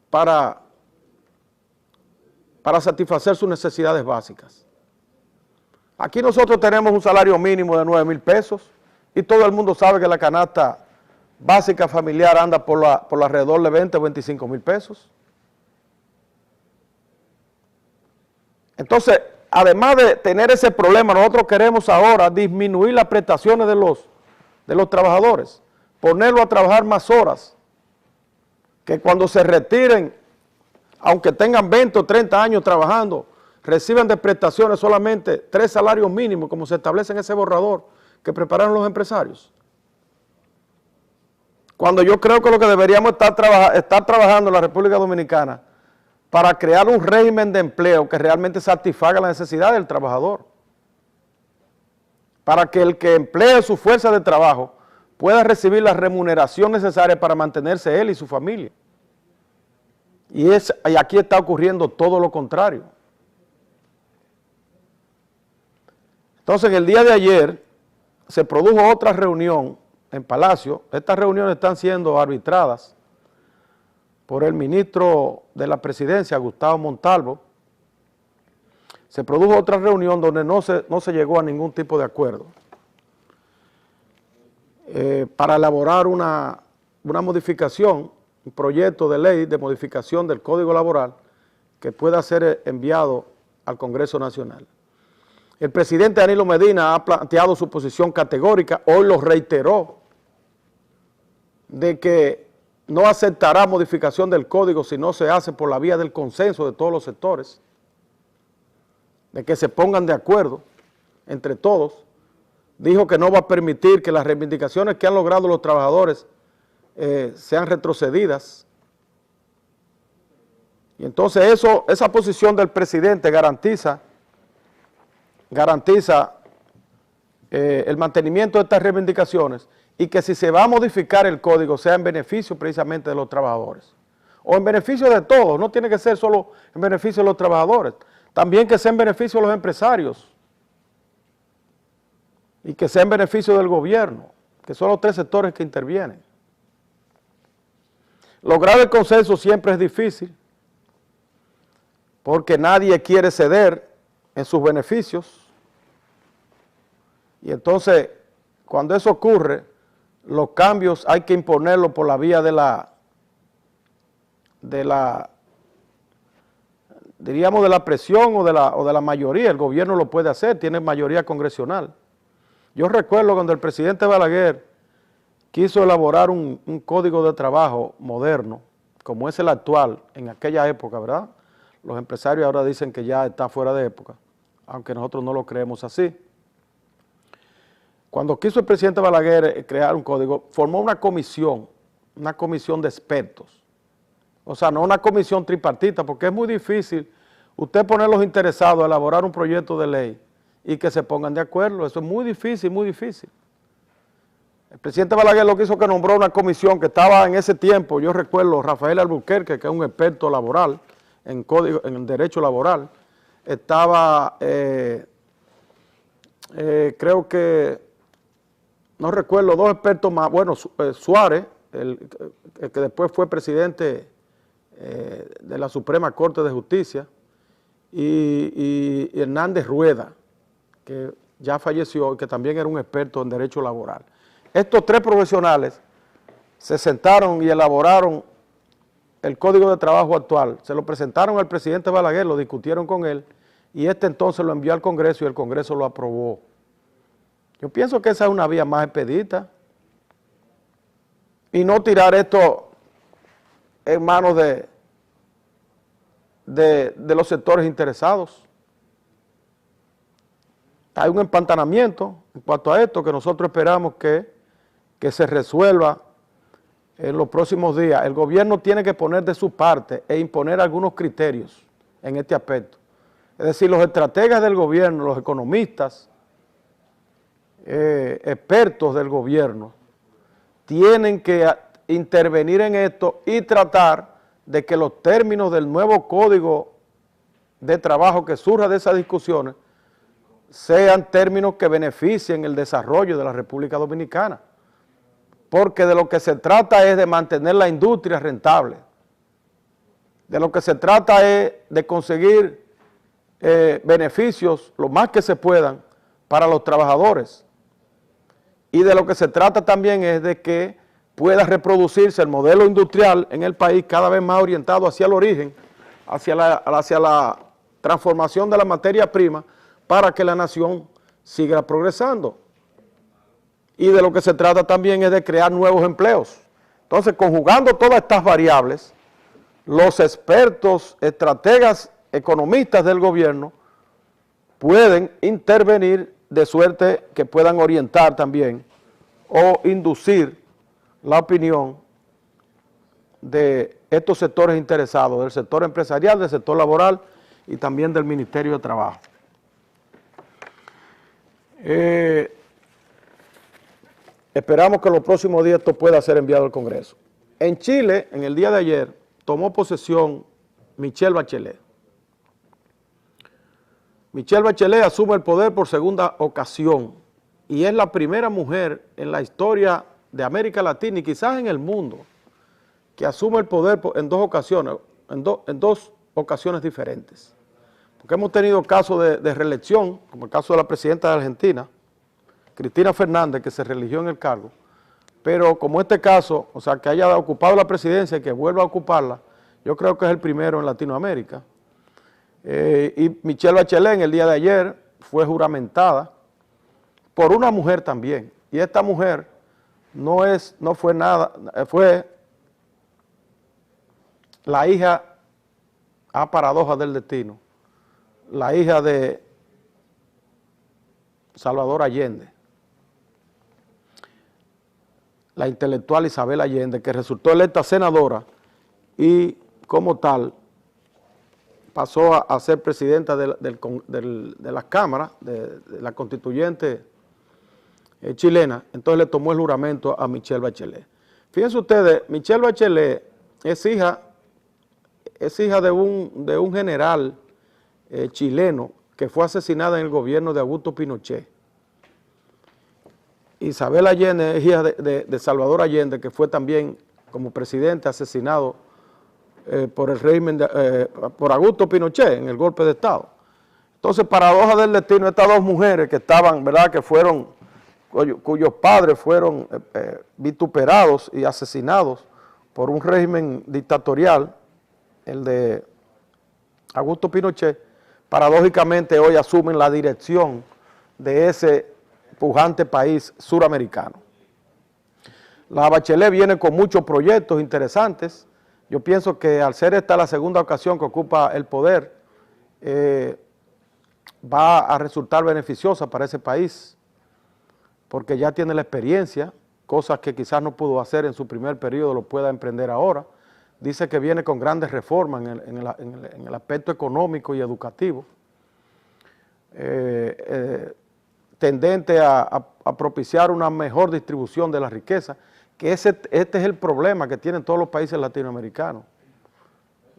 Speaker 1: para satisfacer sus necesidades básicas. Aquí nosotros tenemos un salario mínimo de 9,000 pesos y todo el mundo sabe que la canasta básica familiar anda por alrededor de 20 o 25,000 pesos. Entonces, además de tener ese problema, nosotros queremos ahora disminuir las prestaciones de los trabajadores, ponerlo a trabajar más horas, que cuando se retiren, aunque tengan 20 o 30 años trabajando, reciban de prestaciones solamente 3 salarios mínimos, como se establece en ese borrador que prepararon los empresarios. Cuando yo creo que lo que deberíamos estar trabajando en la República Dominicana para crear un régimen de empleo que realmente satisfaga la necesidad del trabajador, para que el que emplee su fuerza de trabajo pueda recibir la remuneración necesaria para mantenerse él y su familia. Y aquí está ocurriendo todo lo contrario. Entonces, en el día de ayer se produjo otra reunión en Palacio. Estas reuniones están siendo arbitradas por el ministro de la Presidencia, Gustavo Montalvo. Se produjo otra reunión donde no se llegó a ningún tipo de acuerdo para elaborar una modificación, un proyecto de ley de modificación del Código Laboral que pueda ser enviado al Congreso Nacional. El presidente Danilo Medina ha planteado su posición categórica, hoy lo reiteró, de que no aceptará modificación del código si no se hace por la vía del consenso de todos los sectores, de que se pongan de acuerdo entre todos. Dijo que no va a permitir que las reivindicaciones que han logrado los trabajadores sean retrocedidas. Y entonces esa posición del presidente garantiza el mantenimiento de estas reivindicaciones y que si se va a modificar el código sea en beneficio precisamente de los trabajadores o en beneficio de todos, no tiene que ser solo en beneficio de los trabajadores, también que sea en beneficio de los empresarios y que sea en beneficio del gobierno, que son los tres sectores que intervienen. Lograr el consenso siempre es difícil porque nadie quiere ceder en sus beneficios y entonces cuando eso ocurre los cambios hay que imponerlos por la vía diríamos de la presión o de la mayoría. El gobierno lo puede hacer, tiene mayoría congresional. Yo recuerdo cuando el presidente Balaguer quiso elaborar un código de trabajo moderno, como es el actual en aquella época, ¿verdad? Los empresarios ahora dicen que ya está fuera de época, aunque nosotros no lo creemos así. Cuando quiso el presidente Balaguer crear un código, formó una comisión de expertos. O sea, no una comisión tripartita, porque es muy difícil usted poner los interesados a elaborar un proyecto de ley y que se pongan de acuerdo. Eso es muy difícil, muy difícil. El presidente Balaguer lo que hizo que nombró una comisión que estaba en ese tiempo, yo recuerdo, Rafael Albuquerque, que es un experto laboral, en derecho laboral, estaba, creo que, no recuerdo, dos expertos más, bueno, Suárez, el que después fue presidente de la Suprema Corte de Justicia, y Hernández Rueda, que ya falleció y que también era un experto en derecho laboral. Estos tres profesionales se sentaron y elaboraron el Código de Trabajo actual, se lo presentaron al presidente Balaguer, lo discutieron con él, y entonces lo envió al Congreso y el Congreso lo aprobó. Yo pienso que esa es una vía más expedita y no tirar esto en manos de los sectores interesados. Hay un empantanamiento en cuanto a esto que nosotros esperamos que se resuelva en los próximos días. El gobierno tiene que poner de su parte e imponer algunos criterios en este aspecto. Es decir, los estrategas del gobierno, los economistas, expertos del gobierno, tienen que intervenir en esto y tratar de que los términos del nuevo Código de Trabajo que surja de esas discusiones sean términos que beneficien el desarrollo de la República Dominicana, porque de lo que se trata es de mantener la industria rentable, de lo que se trata es de conseguir beneficios lo más que se puedan para los trabajadores, y de lo que se trata también es de que pueda reproducirse el modelo industrial en el país cada vez más orientado hacia el origen, hacia la transformación de la materia prima para que la nación siga progresando. Y de lo que se trata también es de crear nuevos empleos. Entonces, conjugando todas estas variables, los expertos, estrategas, economistas del gobierno pueden intervenir de suerte que puedan orientar también o inducir la opinión de estos sectores interesados, del sector empresarial, del sector laboral y también del Ministerio de Trabajo. Esperamos que en los próximos días esto pueda ser enviado al Congreso. En Chile, en el día de ayer, tomó posesión Michelle Bachelet. Michelle Bachelet asume el poder por segunda ocasión y es la primera mujer en la historia de América Latina y quizás en el mundo que asume el poder en dos ocasiones, en dos ocasiones diferentes. Porque hemos tenido casos de reelección, como el caso de la presidenta de Argentina, Cristina Fernández, que se reeligió en el cargo, pero como este caso, o sea, que haya ocupado la presidencia y que vuelva a ocuparla, yo creo que es el primero en Latinoamérica. Y Michelle Bachelet en el día de ayer fue juramentada por una mujer también, y esta mujer no fue nada, fue la hija, a paradoja del destino, la hija de Salvador Allende, la intelectual Isabel Allende, que resultó electa senadora y como tal pasó a ser presidenta de la Cámara, de la constituyente chilena. Entonces le tomó el juramento a Michelle Bachelet. Fíjense ustedes, Michelle Bachelet es hija de un general chileno que fue asesinada en el gobierno de Augusto Pinochet. Isabel Allende es hija de Salvador Allende, que fue también como presidente asesinado por el régimen, por Augusto Pinochet en el golpe de Estado. Entonces, paradoja del destino, estas dos mujeres que estaban, ¿verdad?, que fueron, cuyos padres fueron vituperados y asesinados por un régimen dictatorial, el de Augusto Pinochet, paradójicamente hoy asumen la dirección de ese pujante país suramericano. La Bachelet viene con muchos proyectos interesantes. Yo pienso que al ser esta la segunda ocasión que ocupa el poder, va a resultar beneficiosa para ese país, porque ya tiene la experiencia, cosas que quizás no pudo hacer en su primer periodo, lo pueda emprender ahora. Dice que viene con grandes reformas en el aspecto económico y educativo, tendente a propiciar una mejor distribución de la riqueza, que este es el problema que tienen todos los países latinoamericanos,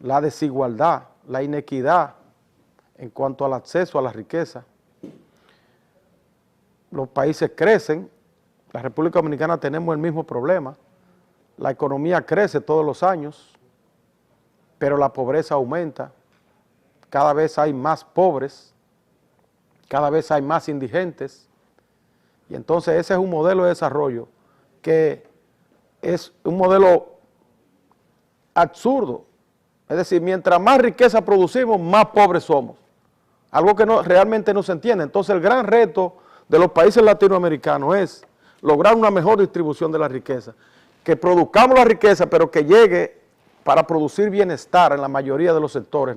Speaker 1: la desigualdad, la inequidad en cuanto al acceso a la riqueza. Los países crecen, la República Dominicana tenemos el mismo problema, la economía crece todos los años, pero la pobreza aumenta, cada vez hay más pobres, cada vez hay más indigentes, y entonces ese es un modelo de desarrollo que es un modelo absurdo. Es decir, mientras más riqueza producimos, más pobres somos, algo que realmente no se entiende. Entonces el gran reto de los países latinoamericanos es lograr una mejor distribución de la riqueza, que produzcamos la riqueza, pero que llegue para producir bienestar en la mayoría de los sectores.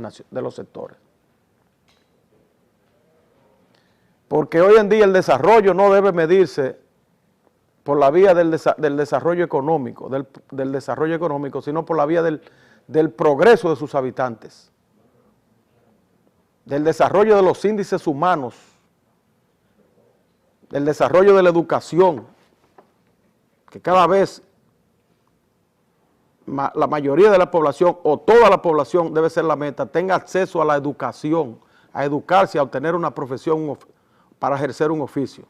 Speaker 1: Porque hoy en día el desarrollo no debe medirse por la vía del desarrollo económico, del desarrollo económico, sino por la vía del progreso de sus habitantes, del desarrollo de los índices humanos, del desarrollo de la educación, que cada vez la mayoría de la población o toda la población debe ser la meta, tenga acceso a la educación, a educarse, a obtener una profesión para ejercer un oficio.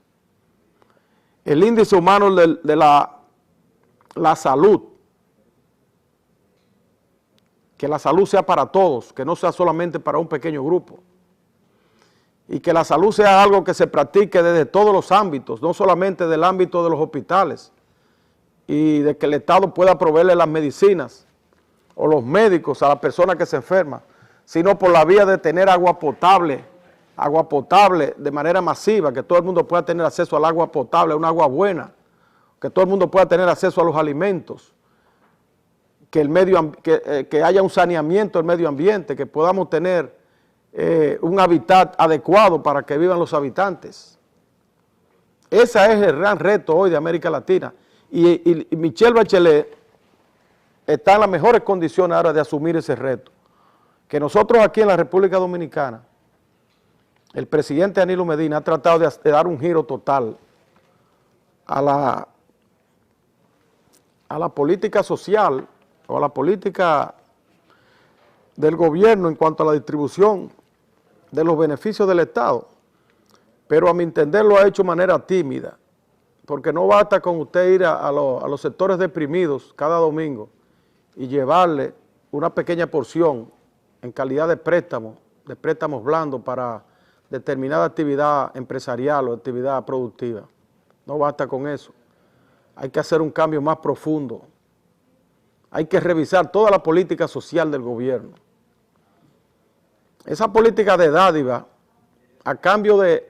Speaker 1: El índice humano de la salud, que la salud sea para todos, que no sea solamente para un pequeño grupo, y que la salud sea algo que se practique desde todos los ámbitos, no solamente del ámbito de los hospitales, y de que el Estado pueda proveerle las medicinas o los médicos a la persona que se enferma, sino por la vía de tener agua potable de manera masiva, que todo el mundo pueda tener acceso al agua potable, a un agua buena, que todo el mundo pueda tener acceso a los alimentos, que haya un saneamiento del medio ambiente, que podamos tener un hábitat adecuado para que vivan los habitantes. Ese es el gran reto hoy de América Latina. Y Michelle Bachelet está en las mejores condiciones ahora de asumir ese reto. Que nosotros aquí en la República Dominicana, el presidente Danilo Medina ha tratado de dar un giro total a la política social o a la política del gobierno en cuanto a la distribución de los beneficios del Estado, pero a mi entender lo ha hecho de manera tímida, porque no basta con usted ir a los sectores deprimidos cada domingo y llevarle una pequeña porción en calidad de préstamos blandos para determinada actividad empresarial o actividad productiva. No basta con eso. Hay que hacer un cambio más profundo. Hay que revisar toda la política social del gobierno. Esa política de dádiva a cambio de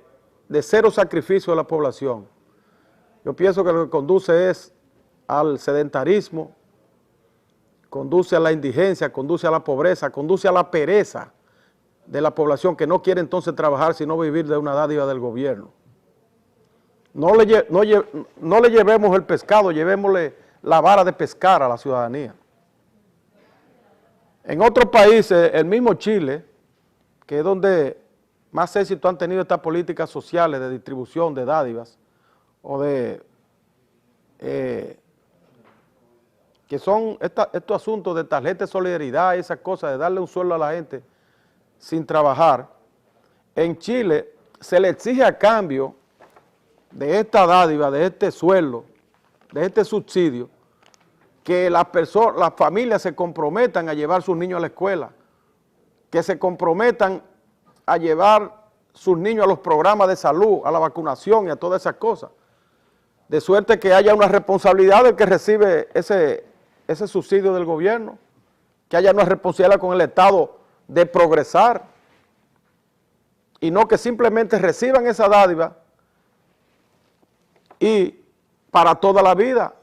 Speaker 1: cero sacrificio de la población, yo pienso que lo que conduce es al sedentarismo, conduce a la indigencia, conduce a la pobreza, conduce a la pereza de la población que no quiere entonces trabajar sino vivir de una dádiva del gobierno. No le llevemos el pescado, llevémosle la vara de pescar a la ciudadanía. En otros países, el mismo Chile, que es donde más éxito han tenido estas políticas sociales de distribución de dádivas o de que son estos asuntos de tarjeta de solidaridad y esas cosas, de darle un sueldo a la gente sin trabajar. En Chile se le exige a cambio de esta dádiva, de este sueldo, de este subsidio, que las familias se comprometan a llevar sus niños a la escuela, que se comprometan a llevar sus niños a los programas de salud, a la vacunación y a todas esas cosas, de suerte que haya una responsabilidad del que recibe ese subsidio del gobierno, que haya una responsabilidad con el Estado de progresar, y no que simplemente reciban esa dádiva y para toda la vida,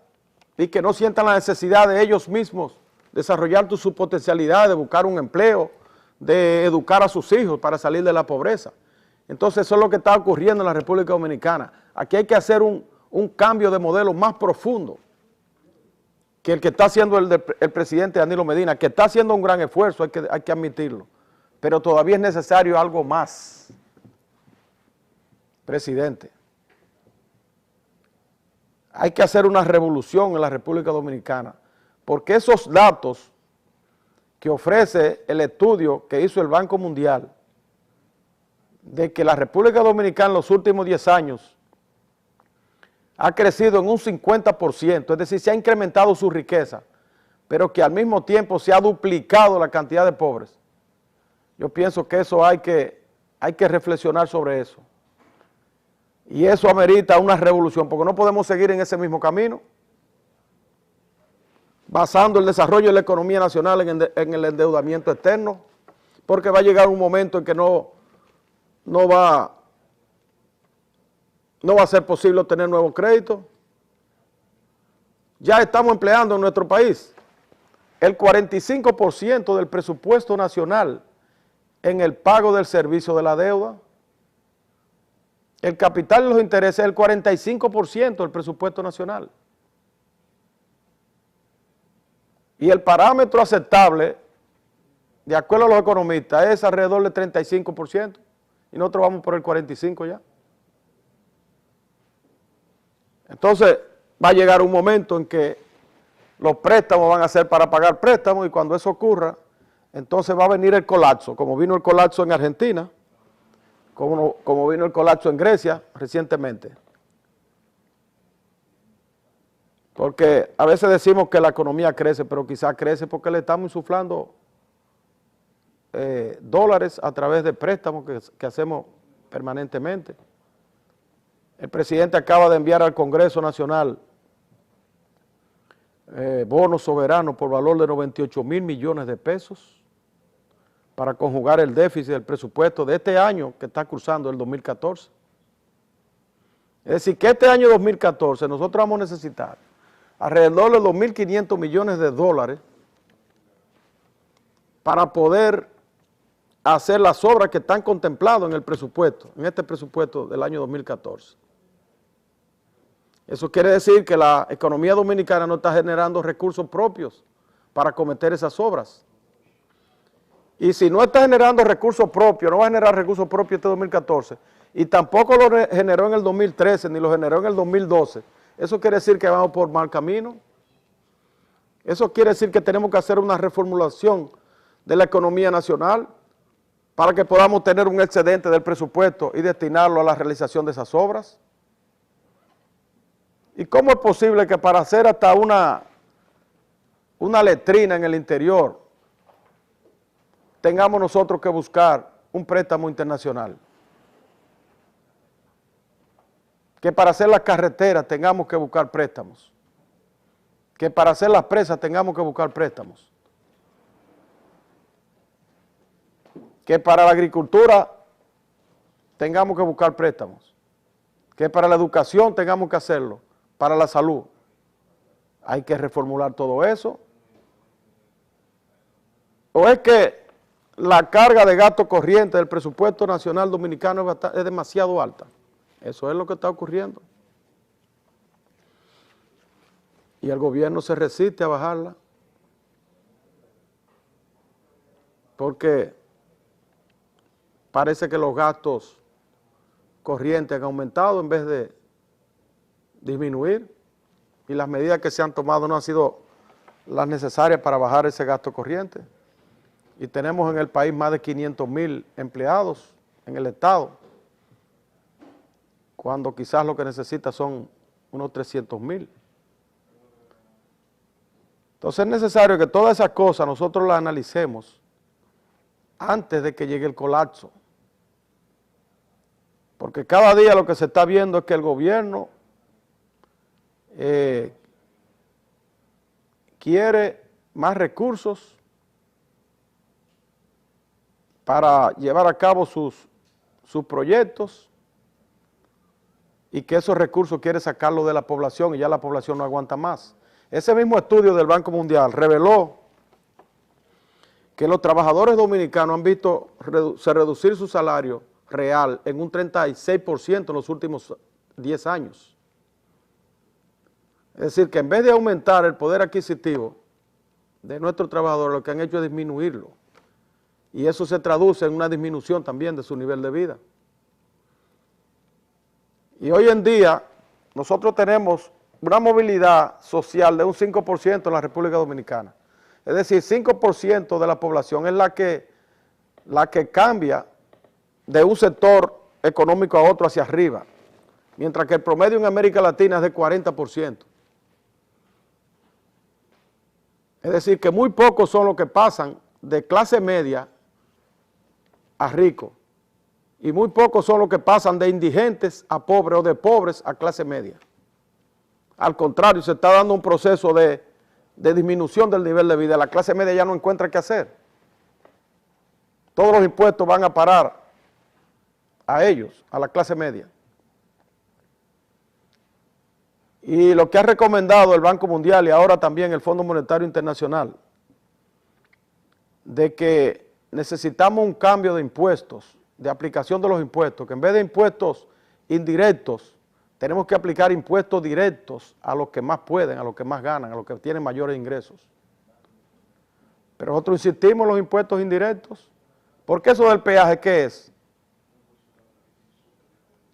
Speaker 1: y que no sientan la necesidad de ellos mismos desarrollar sus potencialidades, de buscar un empleo, de educar a sus hijos para salir de la pobreza. Entonces eso es lo que está ocurriendo en la República Dominicana. Aquí hay que hacer un cambio de modelo más profundo que el que está haciendo el presidente Danilo Medina, que está haciendo un gran esfuerzo, hay que admitirlo, pero todavía es necesario algo más, presidente. Hay que hacer una revolución en la República Dominicana, porque esos datos que ofrece el estudio que hizo el Banco Mundial, de que la República Dominicana en los últimos 10 años ha crecido en un 50%, es decir, se ha incrementado su riqueza, pero que al mismo tiempo se ha duplicado la cantidad de pobres. Yo pienso que eso hay que reflexionar sobre eso. Y eso amerita una revolución, porque no podemos seguir en ese mismo camino, basando el desarrollo de la economía nacional en el endeudamiento externo, porque va a llegar un momento en que no va a ser posible obtener nuevos créditos. Ya estamos empleando en nuestro país el 45% del presupuesto nacional en el pago del servicio de la deuda. El capital y los intereses es el 45% del presupuesto nacional. Y el parámetro aceptable, de acuerdo a los economistas, es alrededor del 35%. Y nosotros vamos por el 45% ya. Entonces, va a llegar un momento en que los préstamos van a ser para pagar préstamos, y cuando eso ocurra, entonces va a venir el colapso, como vino el colapso en Argentina, como vino el colapso en Grecia recientemente. Porque a veces decimos que la economía crece, pero quizás crece porque le estamos insuflando dólares a través de préstamos que hacemos permanentemente. El presidente acaba de enviar al Congreso Nacional bonos soberanos por valor de 98,000 millones de pesos para conjugar el déficit del presupuesto de este año que está cursando el 2014. Es decir, que este año 2014 nosotros vamos a necesitar alrededor de 2.500 millones de dólares para poder hacer las obras que están contempladas en el presupuesto, en este presupuesto del año 2014. Eso quiere decir que la economía dominicana no está generando recursos propios para cometer esas obras. Y si no está generando recursos propios, no va a generar recursos propios este 2014, y tampoco lo generó en el 2013, ni lo generó en el 2012, eso quiere decir que vamos por mal camino. Eso quiere decir que tenemos que hacer una reformulación de la economía nacional para que podamos tener un excedente del presupuesto y destinarlo a la realización de esas obras? ¿Y cómo es posible que para hacer hasta una letrina en el interior tengamos nosotros que buscar un préstamo internacional? Que para hacer las carreteras tengamos que buscar préstamos. Que para hacer las presas tengamos que buscar préstamos. Que para la agricultura tengamos que buscar préstamos. Que para la educación tengamos que hacerlo. Para la salud. Hay que reformular todo eso. ¿O es que la carga de gasto corriente del presupuesto nacional dominicano es demasiado alta? Eso es lo que está ocurriendo. Y el gobierno se resiste a bajarla. Porque parece que los gastos corrientes han aumentado en vez de disminuir. Y las medidas que se han tomado no han sido las necesarias para bajar ese gasto corriente. Y tenemos en el país más de 500,000 empleados en el Estado, cuando quizás lo que necesita son unos 300,000. Entonces es necesario que todas esas cosas nosotros las analicemos antes de que llegue el colapso. Porque cada día lo que se está viendo es que el gobierno quiere más recursos para llevar a cabo sus proyectos y que esos recursos quiere sacarlos de la población y ya la población no aguanta más. Ese mismo estudio del Banco Mundial reveló que los trabajadores dominicanos han visto reducir su salario real en un 36% en los últimos 10 años. Es decir, que en vez de aumentar el poder adquisitivo de nuestros trabajadores, lo que han hecho es disminuirlo. Y eso se traduce en una disminución también de su nivel de vida. Y hoy en día nosotros tenemos una movilidad social de un 5% en la República Dominicana. Es decir, 5% de la población es la que cambia de un sector económico a otro hacia arriba, mientras que el promedio en América Latina es de 40%. Es decir, que muy pocos son los que pasan de clase media a rico, y muy pocos son los que pasan de indigentes a pobres o de pobres a clase media. Al contrario, se está dando un proceso de disminución del nivel de vida. La clase media ya no encuentra qué hacer. Todos los impuestos van a parar a ellos, a la clase media. Y lo que ha recomendado el Banco Mundial y ahora también el Fondo Monetario Internacional, de que necesitamos un cambio de impuestos, de aplicación de los impuestos, que en vez de impuestos indirectos, tenemos que aplicar impuestos directos a los que más pueden, a los que más ganan, a los que tienen mayores ingresos. Pero nosotros insistimos en los impuestos indirectos. ¿Por qué eso del peaje qué es?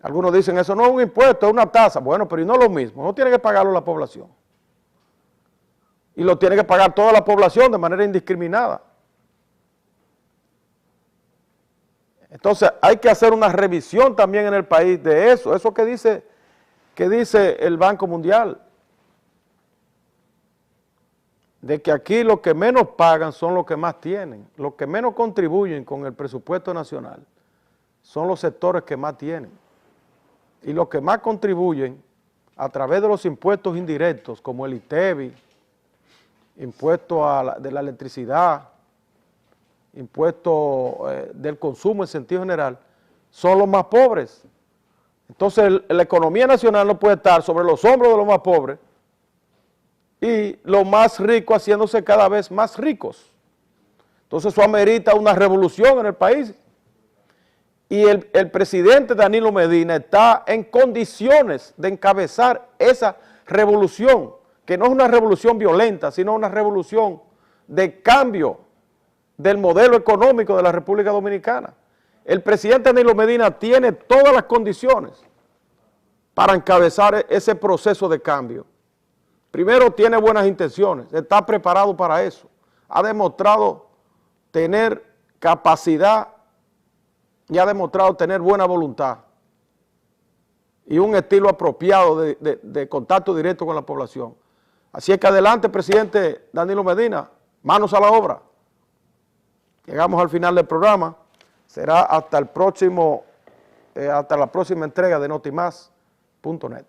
Speaker 1: Algunos dicen, eso no es un impuesto, es una tasa. Bueno, pero y no es lo mismo, no tiene que pagarlo la población. Y lo tiene que pagar toda la población de manera indiscriminada. Entonces hay que hacer una revisión también en el país de eso que dice el Banco Mundial, de que aquí los que menos pagan son los que más tienen, los que menos contribuyen con el presupuesto nacional son los sectores que más tienen, y los que más contribuyen a través de los impuestos indirectos como el ITEVI, impuesto de la electricidad, impuesto del consumo en sentido general, son los más pobres. Entonces la economía nacional no puede estar sobre los hombros de los más pobres y los más ricos haciéndose cada vez más ricos. Entonces eso amerita una revolución en el país. Y el presidente Danilo Medina está en condiciones de encabezar esa revolución, que no es una revolución violenta, sino una revolución de cambio del modelo económico de la República Dominicana. El presidente Danilo Medina tiene todas las condiciones para encabezar ese proceso de cambio. Primero, tiene buenas intenciones, está preparado para eso, ha demostrado tener capacidad y ha demostrado tener buena voluntad y un estilo apropiado de contacto directo con la población. Así es que adelante, presidente Danilo Medina, manos a la obra. Llegamos al final del programa, será hasta la próxima entrega de notimás.net.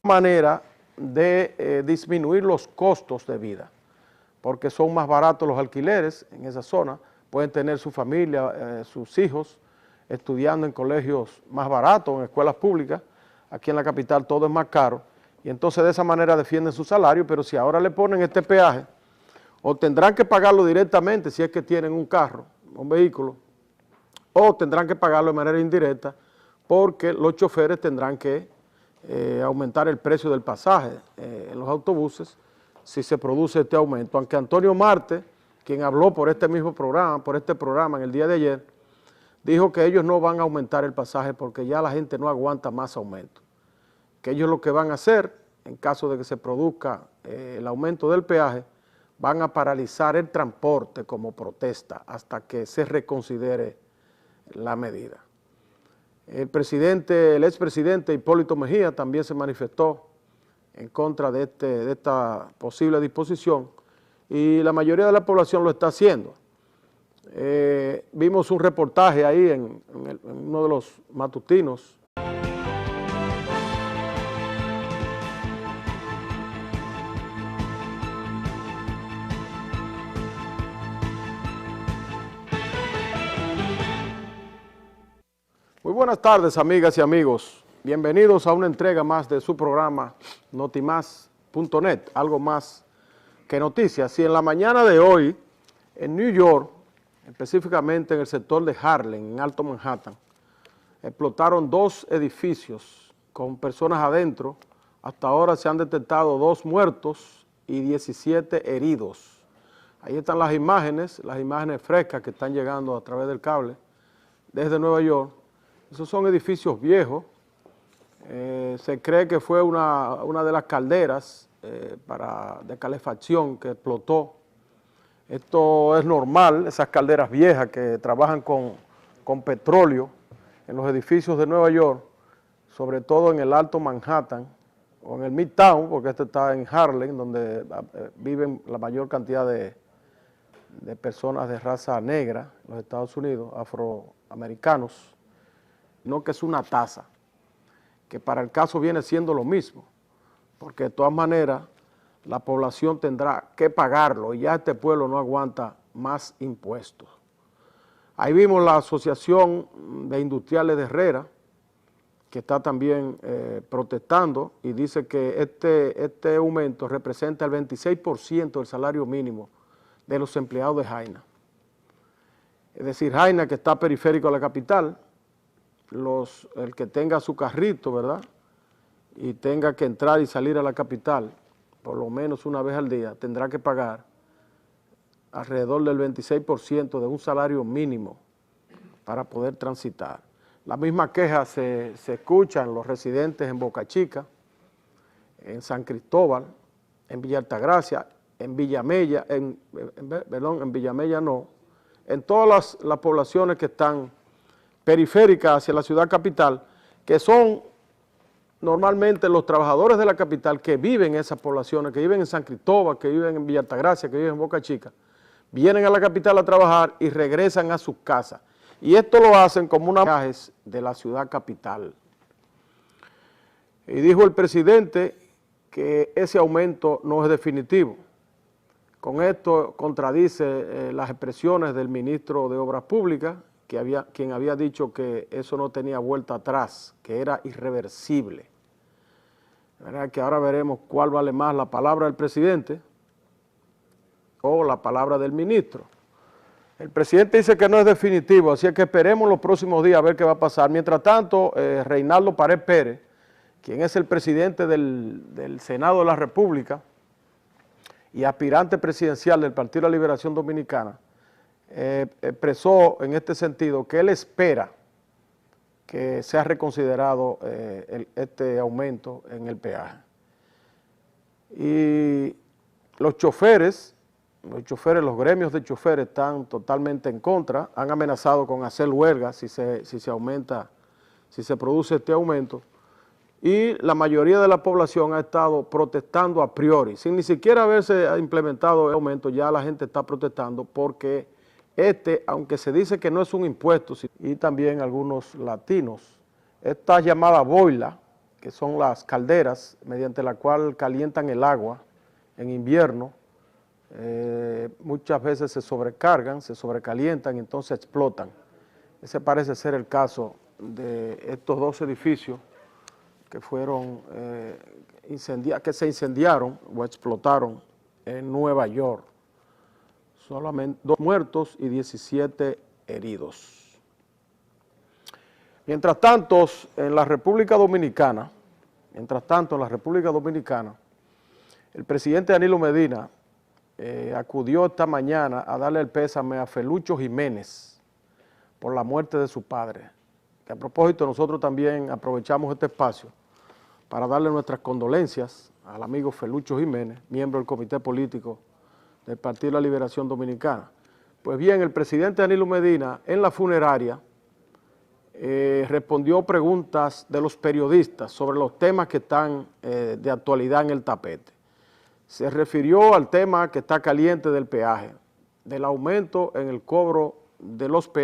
Speaker 1: Manera de disminuir los costos de vida, porque son más baratos los alquileres en esa zona, pueden tener su familia, sus hijos estudiando en colegios más baratos, en escuelas públicas. Aquí en la capital todo es más caro, y entonces de esa manera defienden su salario. Pero si ahora le ponen este peaje, o tendrán que pagarlo directamente si es que tienen un carro, un vehículo, o tendrán que pagarlo de manera indirecta, porque los choferes tendrán que aumentar el precio del pasaje en los autobuses si se produce este aumento. Aunque Antonio Marte, quien habló por este mismo programa, en el día de ayer, dijo que ellos no van a aumentar el pasaje porque ya la gente no aguanta más aumento, que ellos lo que van a hacer, en caso de que se produzca el aumento del peaje, van a paralizar el transporte como protesta hasta que se reconsidere la medida. El expresidente Hipólito Mejía también se manifestó en contra de esta posible disposición, y la mayoría de la población lo está haciendo. Vimos un reportaje ahí en uno de los matutinos. Muy buenas tardes, amigas y amigos. Bienvenidos a una entrega más de su programa notimás.net, algo más que noticias. Y en la mañana de hoy, en New York, específicamente en el sector de Harlem, en Alto Manhattan, explotaron 2 edificios con personas adentro. Hasta ahora se han detectado 2 muertos y 17 heridos. Ahí están las imágenes frescas que están llegando a través del cable desde Nueva York. Esos son edificios viejos. Se cree que fue una de las calderas de calefacción que explotó. Esto es normal, esas calderas viejas que trabajan con petróleo en los edificios de Nueva York, sobre todo en el Alto Manhattan o en el Midtown, porque este está en Harlem, donde viven la mayor cantidad de personas de raza negra en los Estados Unidos, afroamericanos. No, que es una tasa, que para el caso viene siendo lo mismo, porque de todas maneras la población tendrá que pagarlo y ya este pueblo no aguanta más impuestos. Ahí vimos la Asociación de Industriales de Herrera, que está también protestando y dice que este aumento representa el 26% del salario mínimo de los empleados de Jaina. Es decir, Jaina, que está periférico a la capital, el que tenga su carrito, ¿verdad?, y tenga que entrar y salir a la capital por lo menos una vez al día, tendrá que pagar alrededor del 26% de un salario mínimo para poder transitar. La misma queja se escucha en los residentes en Boca Chica, en San Cristóbal, en Villa Altagracia, en Villamella, en Villamella no, en todas las poblaciones que están periféricas hacia la ciudad capital, que son normalmente los trabajadores de la capital que viven en esas poblaciones, que viven en San Cristóbal, que viven en Villa Altagracia, que viven en Boca Chica, vienen a la capital a trabajar y regresan a sus casas. Y esto lo hacen como unos viajes de la ciudad capital. Y dijo el presidente que ese aumento no es definitivo. Con esto contradice las expresiones del ministro de Obras Públicas, quien había dicho que eso no tenía vuelta atrás, que era irreversible. ¿Verdad? Que ahora veremos cuál vale más, la palabra del presidente o la palabra del ministro. El presidente dice que no es definitivo, así es que esperemos los próximos días a ver qué va a pasar. Mientras tanto, Reinaldo Pared Pérez, quien es el presidente del Senado de la República y aspirante presidencial del Partido de la Liberación Dominicana, expresó en este sentido que él espera que sea reconsiderado este aumento en el peaje. Y los choferes, los gremios de choferes están totalmente en contra, han amenazado con hacer huelga si se produce este aumento, y la mayoría de la población ha estado protestando a priori, sin ni siquiera haberse implementado el aumento. Ya la gente está protestando porque aunque se dice que no es un impuesto, y también algunos latinos, esta llamada boila, que son las calderas mediante la cual calientan el agua en invierno, muchas veces se sobrecargan, se sobrecalientan y entonces explotan. Ese parece ser el caso de estos dos edificios que fueron que se incendiaron o explotaron en Nueva York. Solamente 2 muertos y 17 heridos. Mientras tanto, en la República Dominicana, el presidente Danilo Medina acudió esta mañana a darle el pésame a Felucho Jiménez por la muerte de su padre. Que a propósito, nosotros también aprovechamos este espacio para darle nuestras condolencias al amigo Felucho Jiménez, miembro del Comité Político del Partido de la Liberación Dominicana. Pues bien, el presidente Danilo Medina en la funeraria respondió preguntas de los periodistas sobre los temas que están de actualidad en el tapete. Se refirió al tema que está caliente del peaje, del aumento en el cobro de los peajes.